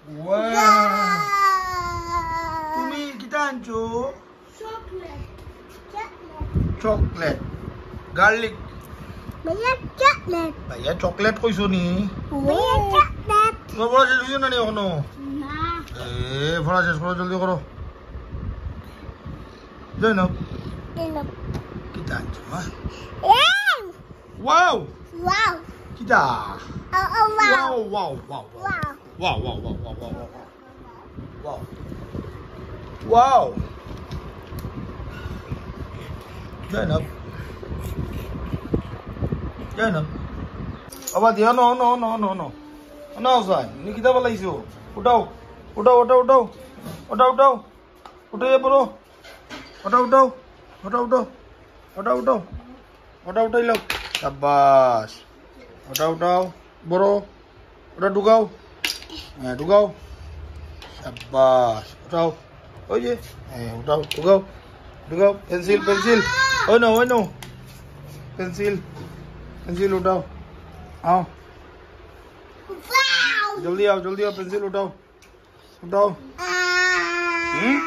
Wow. Tumi kita anjo. Chocolate. Garlic. Bhaiya chocolate koiso ni. Bora jaldi na nahi hono. Bora শেষ করো জলদি করো। Zainab. Kita anjo ha. Wow. Kita. Wow. Zainab. Aba dia no. No Zai. Ni kita balaiso. Utao. Uto ye bro. Utao ilo. Shabash. Utao. Bro. Udah dugau. Dugau. Shabash. Utao. Oye. Utao. Dugau. Pencil. Oh no. Pencil उठाओ आओ जल्दी आओ pencil उठाओ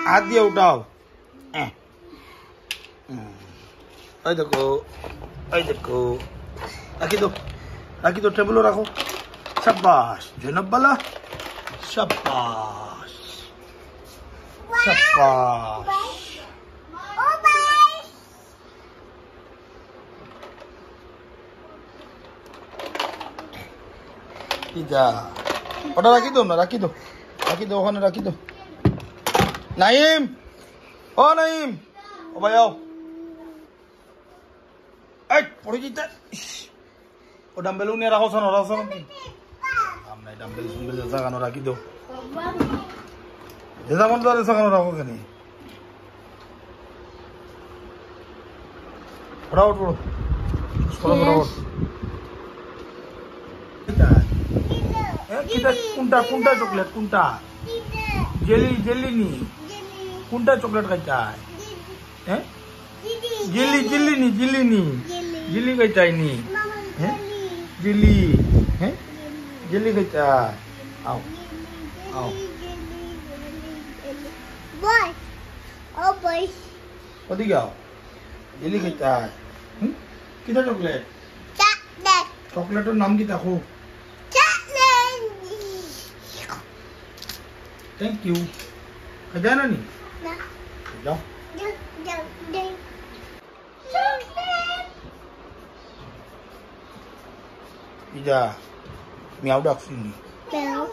हाथ दिया उठाओ आई देखो रखी दो टेबल रखो शाबाश ज़ैनब वाला शाबाश Tidak. Udah lagi dong, lagi dong, kan lagi dong. Naim, Naim, bayau. Pergi kita. Dumbbell ni rasa sana. Amnai dumbbell jasa kan lagi dong. Jasa mana tu jasa kan rasa kan ni. Udah. Sekolah. Kita kunta coklat kunta. Jelly ni. Kunta coklat kacai. Jelly ni. Jelly kacai ni. Jelly kacai. Au. Boy. Oh boy. Kau tiga. Jelly kacai. Kita coklat. Coklat tu nama kita aku. Thank you. Kajana ni? Nah. Jom. Ida. Miau dak sini. Miau.